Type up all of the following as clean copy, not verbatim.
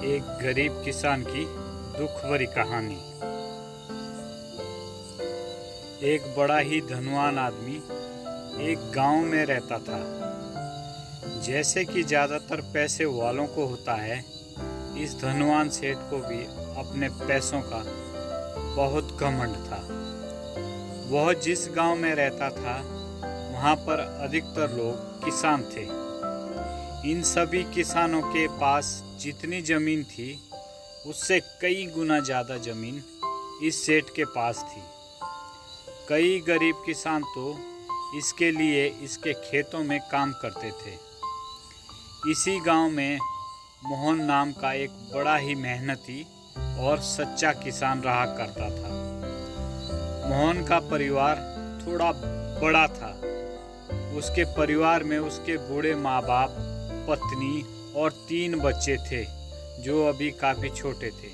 एक गरीब किसान की दुख भरी कहानी। एक बड़ा ही धनवान आदमी एक गांव में रहता था। जैसे कि ज़्यादातर पैसे वालों को होता है, इस धनवान सेठ को भी अपने पैसों का बहुत घमंड था। वह जिस गांव में रहता था, वहां पर अधिकतर लोग किसान थे। इन सभी किसानों के पास जितनी ज़मीन थी, उससे कई गुना ज़्यादा ज़मीन इस सेठ के पास थी। कई गरीब किसान तो इसके लिए इसके खेतों में काम करते थे। इसी गांव में मोहन नाम का एक बड़ा ही मेहनती और सच्चा किसान रहा करता था। मोहन का परिवार थोड़ा बड़ा था। उसके परिवार में उसके बूढ़े माँ बाप, पत्नी और 3 बच्चे थे जो अभी काफ़ी छोटे थे।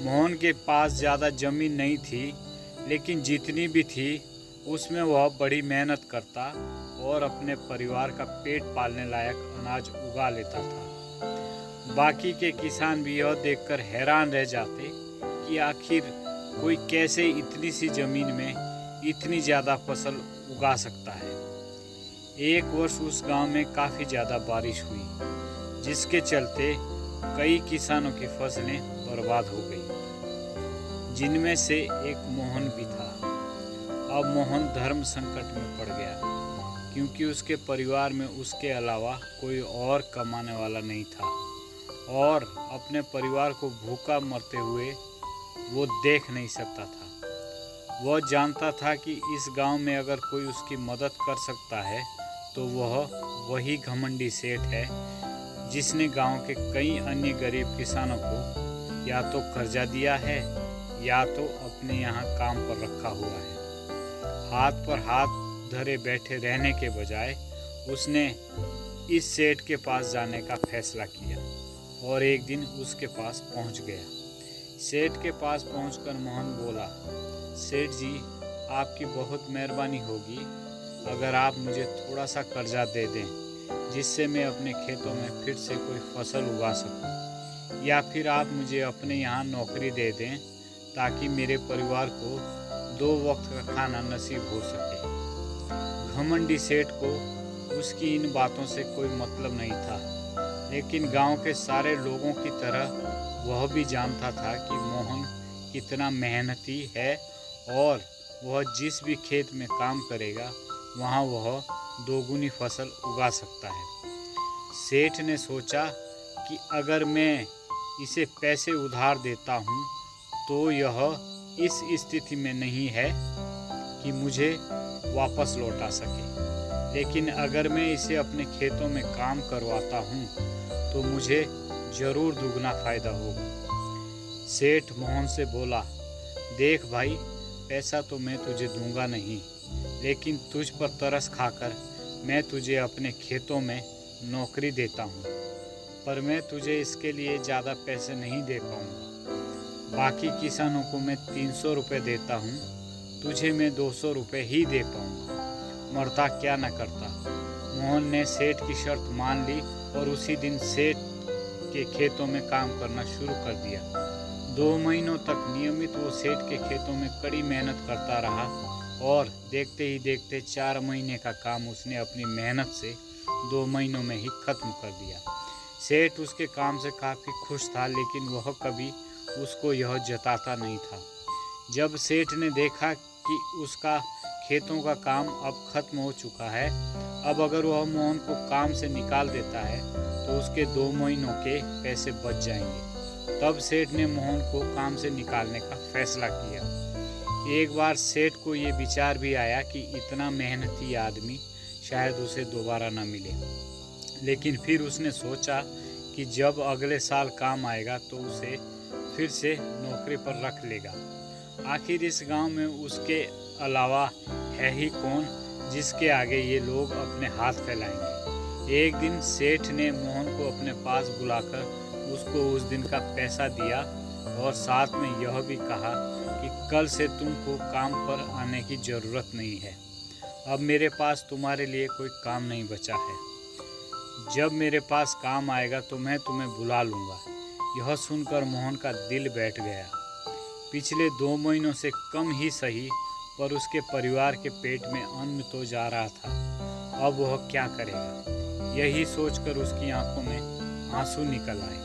मोहन के पास ज़्यादा ज़मीन नहीं थी, लेकिन जितनी भी थी उसमें वह बड़ी मेहनत करता और अपने परिवार का पेट पालने लायक अनाज उगा लेता था। बाकी के किसान भी यह देखकर हैरान रह जाते कि आखिर कोई कैसे इतनी सी ज़मीन में इतनी ज़्यादा फसल उगा सकता है। एक वर्ष उस गांव में काफ़ी ज़्यादा बारिश हुई, जिसके चलते कई किसानों की फसलें बर्बाद हो गई, जिनमें से एक मोहन भी था। अब मोहन धर्म संकट में पड़ गया, क्योंकि उसके परिवार में उसके अलावा कोई और कमाने वाला नहीं था और अपने परिवार को भूखा मरते हुए वो देख नहीं सकता था। वह जानता था कि इस गांव में अगर कोई उसकी मदद कर सकता है तो वह वही घमंडी सेठ है, जिसने गांव के कई अन्य गरीब किसानों को या तो कर्जा दिया है या तो अपने यहाँ काम पर रखा हुआ है। हाथ पर हाथ धरे बैठे रहने के बजाय उसने इस सेठ के पास जाने का फैसला किया और एक दिन उसके पास पहुँच गया। सेठ के पास पहुंचकर मोहन बोला, सेठ जी, आपकी बहुत मेहरबानी होगी अगर आप मुझे थोड़ा सा कर्जा दे दें, जिससे मैं अपने खेतों में फिर से कोई फसल उगा सकूं, या फिर आप मुझे अपने यहाँ नौकरी दे दें ताकि मेरे परिवार को 2 वक्त का खाना नसीब हो सके। घमंडी सेठ को उसकी इन बातों से कोई मतलब नहीं था, लेकिन गांव के सारे लोगों की तरह वह भी जानता था कि मोहन कितना मेहनती है और वह जिस भी खेत में काम करेगा वहाँ वह 2 गुनी फसल उगा सकता है। सेठ ने सोचा कि अगर मैं इसे पैसे उधार देता हूँ तो यह इस स्थिति में नहीं है कि मुझे वापस लौटा सके, लेकिन अगर मैं इसे अपने खेतों में काम करवाता हूँ तो मुझे ज़रूर दुगना फ़ायदा होगा। सेठ मोहन से बोला, देख भाई, पैसा तो मैं तुझे दूंगा नहीं, लेकिन तुझ पर तरस खाकर मैं तुझे अपने खेतों में नौकरी देता हूँ, पर मैं तुझे इसके लिए ज़्यादा पैसे नहीं दे पाऊँगा। बाकी किसानों को मैं 300 रुपये देता हूँ, तुझे मैं 200 रुपये ही दे पाऊँगा। मरता क्या न करता। मोहन ने सेठ की शर्त मान ली और उसी दिन सेठ के खेतों में काम करना शुरू कर दिया। 2 महीनों तक नियमित वो सेठ के खेतों में कड़ी मेहनत करता रहा और देखते ही देखते 4 महीने का काम उसने अपनी मेहनत से 2 महीनों में ही खत्म कर दिया। सेठ उसके काम से काफ़ी खुश था, लेकिन वह कभी उसको यह जताता नहीं था। जब सेठ ने देखा कि उसका खेतों का काम अब खत्म हो चुका है, अब अगर वह मोहन को काम से निकाल देता है तो उसके 2 महीनों के पैसे बच जाएंगे। तब सेठ ने मोहन को काम से निकालने का फैसला किया। एक बार सेठ को ये विचार भी आया कि इतना मेहनती आदमी शायद उसे दोबारा न मिले, लेकिन फिर उसने सोचा कि जब अगले साल काम आएगा तो उसे फिर से नौकरी पर रख लेगा। आखिर इस गांव में उसके अलावा है ही कौन जिसके आगे ये लोग अपने हाथ फैलाएंगे। एक दिन सेठ ने मोहन को अपने पास बुलाकर उसको उस दिन का पैसा दिया और साथ में यह भी कहा कि कल से तुमको काम पर आने की ज़रूरत नहीं है। अब मेरे पास तुम्हारे लिए कोई काम नहीं बचा है। जब मेरे पास काम आएगा तो मैं तुम्हें बुला लूँगा। यह सुनकर मोहन का दिल बैठ गया। पिछले 2 महीनों से कम ही सही, पर उसके परिवार के पेट में अन्न तो जा रहा था। अब वह क्या करेगा, यही सोचकर उसकी आंखों में आंसू निकल आए।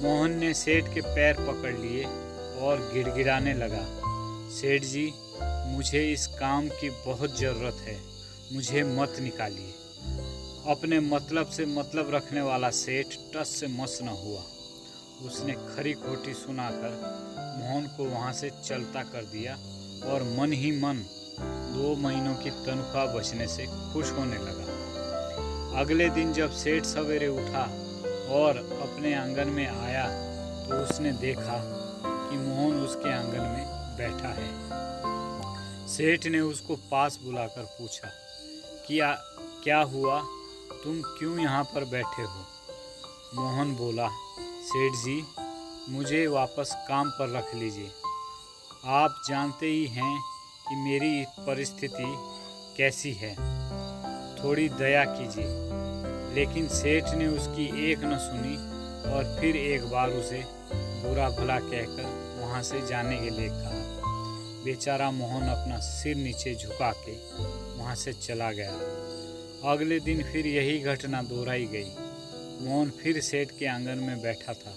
मोहन ने सेठ के पैर पकड़ लिए और गिड़गिड़ाने लगा, सेठ जी, मुझे इस काम की बहुत ज़रूरत है, मुझे मत निकालिए। अपने मतलब से मतलब रखने वाला सेठ टस से मस न हुआ। उसने खरी खोटी सुनाकर मोहन को वहाँ से चलता कर दिया और मन ही मन 2 महीनों की तनख्वाह बचने से खुश होने लगा। अगले दिन जब सेठ सवेरे उठा और अपने आंगन में आया तो उसने देखा कि मोहन उसके आंगन में बैठा है। सेठ ने उसको पास बुलाकर पूछा, क्या हुआ, तुम क्यों यहाँ पर बैठे हो? मोहन बोला, सेठ जी, मुझे वापस काम पर रख लीजिए। आप जानते ही हैं कि मेरी परिस्थिति कैसी है, थोड़ी दया कीजिए। लेकिन सेठ ने उसकी एक न सुनी और फिर एक बार उसे बुरा भला कहकर वहाँ से जाने के लिए कहा। बेचारा मोहन अपना सिर नीचे झुका के वहाँ से चला गया। अगले दिन फिर यही घटना दोहराई गई। मोहन फिर सेठ के आंगन में बैठा था।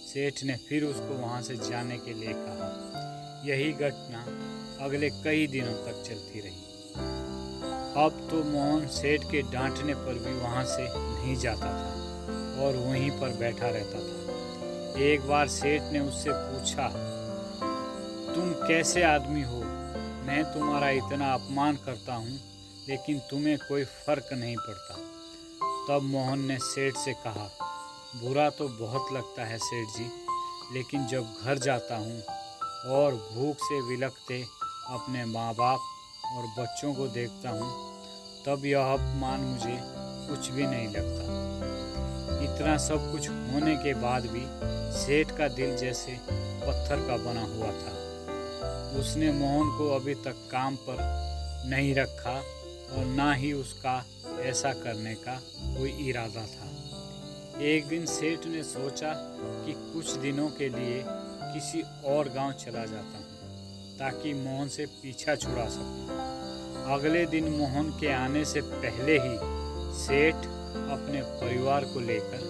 सेठ ने फिर उसको वहाँ से जाने के लिए कहा। यही घटना अगले कई दिनों तक चलती रही। अब तो मोहन सेठ के डांटने पर भी वहाँ से नहीं जाता था और वहीं पर बैठा रहता था। एक बार सेठ ने उससे पूछा, तुम कैसे आदमी हो? मैं तुम्हारा इतना अपमान करता हूँ लेकिन तुम्हें कोई फर्क नहीं पड़ता। तब मोहन ने सेठ से कहा, बुरा तो बहुत लगता है सेठ जी, लेकिन जब घर जाता हूँ और भूख से विलखते अपने माँ बाप और बच्चों को देखता हूँ तब यह अपमान मुझे कुछ भी नहीं लगता। इतना सब कुछ होने के बाद भी सेठ का दिल जैसे पत्थर का बना हुआ था। उसने मोहन को अभी तक काम पर नहीं रखा और ना ही उसका ऐसा करने का कोई इरादा था। एक दिन सेठ ने सोचा कि कुछ दिनों के लिए किसी और गांव चला जाता हूँ ताकि मोहन से पीछा छुड़ा सकूं। अगले दिन मोहन के आने से पहले ही सेठ अपने परिवार को लेकर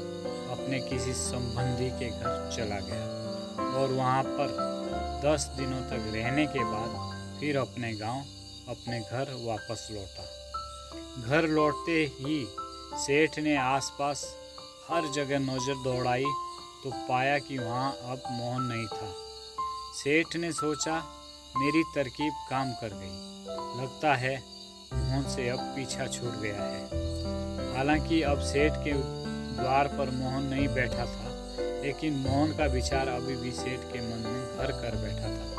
अपने किसी संबंधी के घर चला गया और वहाँ पर 10 दिनों तक रहने के बाद फिर अपने गांव अपने घर वापस लौटा। घर लौटते ही सेठ ने आसपास हर जगह नज़र दौड़ाई तो पाया कि वहाँ अब मोहन नहीं था। सेठ ने सोचा, मेरी तरकीब काम कर गई, लगता है मोहन से अब पीछा छूट गया है। हालांकि अब सेठ के द्वार पर मोहन नहीं बैठा था, लेकिन मोहन का विचार अभी भी सेठ के मन में घर कर बैठा था।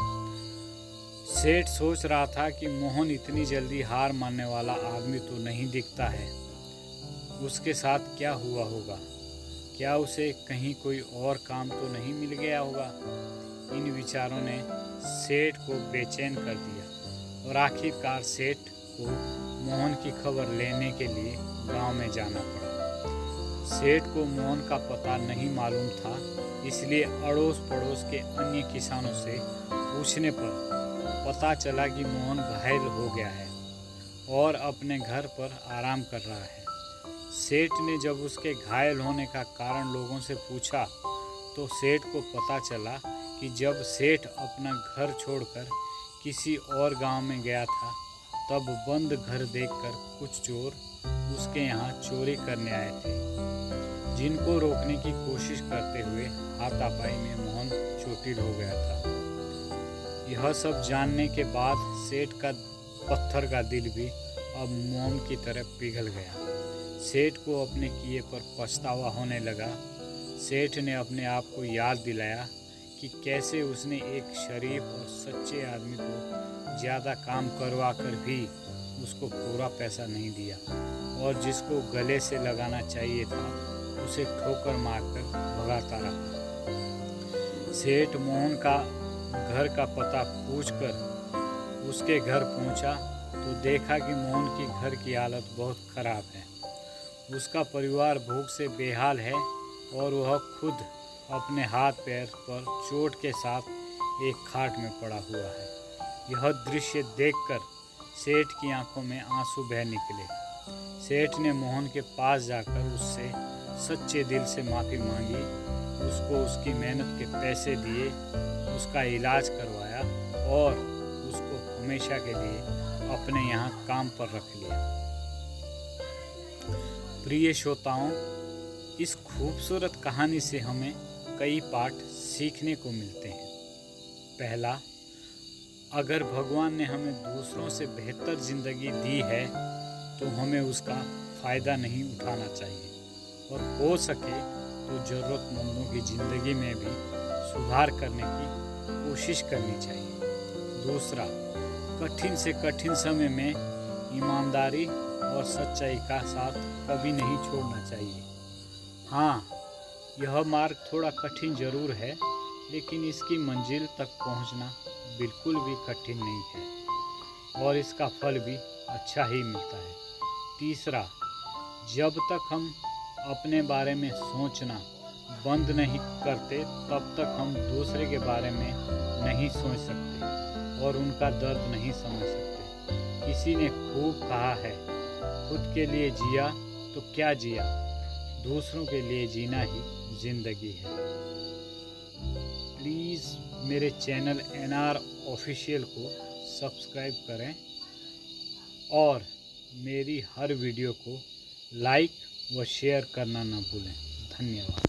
सेठ सोच रहा था कि मोहन इतनी जल्दी हार मानने वाला आदमी तो नहीं दिखता है। उसके साथ क्या हुआ होगा? क्या उसे कहीं कोई और काम तो नहीं मिल गया होगा? इन विचारों ने सेठ को बेचैन कर दिया और आखिरकार सेठ को मोहन की खबर लेने के लिए गांव में जाना पड़ा। सेठ को मोहन का पता नहीं मालूम था, इसलिए अड़ोस पड़ोस के अन्य किसानों से पूछने पर पता चला कि मोहन घायल हो गया है और अपने घर पर आराम कर रहा है। सेठ ने जब उसके घायल होने का कारण लोगों से पूछा तो सेठ को पता चला कि जब सेठ अपना घर छोड़कर किसी और गांव में गया था तब बंद घर देखकर कुछ चोर उसके यहाँ चोरी करने आए थे, जिनको रोकने की कोशिश करते हुए हाथापाई में मोहन चोटिल हो गया था। यह सब जानने के बाद सेठ का पत्थर का दिल भी अब मोम की तरह पिघल गया। सेठ को अपने किए पर पछतावा होने लगा। सेठ ने अपने आप को याद दिलाया कि कैसे उसने एक शरीफ और सच्चे आदमी को ज़्यादा काम करवा कर भी उसको पूरा पैसा नहीं दिया और जिसको गले से लगाना चाहिए था उसे ठोकर मारकर भगाता रहा। सेठ मोहन का घर का पता पूछकर उसके घर पहुंचा तो देखा कि मोहन की घर की हालत बहुत ख़राब है। उसका परिवार भूख से बेहाल है और वह खुद अपने हाथ पैर पर चोट के साथ एक खाट में पड़ा हुआ है। यह दृश्य देखकर सेठ की आंखों में आंसू बह निकले। सेठ ने मोहन के पास जाकर उससे सच्चे दिल से माफ़ी मांगी, उसको उसकी मेहनत के पैसे दिए, उसका इलाज करवाया और उसको हमेशा के लिए अपने यहाँ काम पर रख लिया। प्रिय श्रोताओं, इस खूबसूरत कहानी से हमें कई पाठ सीखने को मिलते हैं। पहला, अगर भगवान ने हमें दूसरों से बेहतर जिंदगी दी है तो हमें उसका फ़ायदा नहीं उठाना चाहिए और हो सके तो ज़रूरतमंदों की ज़िंदगी में भी सुधार करने की कोशिश करनी चाहिए। दूसरा, कठिन से कठिन समय में ईमानदारी और सच्चाई का साथ कभी नहीं छोड़ना चाहिए। हाँ, यह मार्ग थोड़ा कठिन ज़रूर है, लेकिन इसकी मंजिल तक पहुंचना बिल्कुल भी कठिन नहीं है और इसका फल भी अच्छा ही मिलता है। तीसरा, जब तक हम अपने बारे में सोचना बंद नहीं करते तब तक हम दूसरे के बारे में नहीं सोच सकते और उनका दर्द नहीं समझ सकते। किसी ने खूब कहा है, खुद के लिए जिया तो क्या जिया, दूसरों के लिए जीना ही जिंदगी है। प्लीज़ मेरे चैनल NR ऑफिशियल को सब्सक्राइब करें और मेरी हर वीडियो को लाइक व शेयर करना न भूलें। धन्यवाद।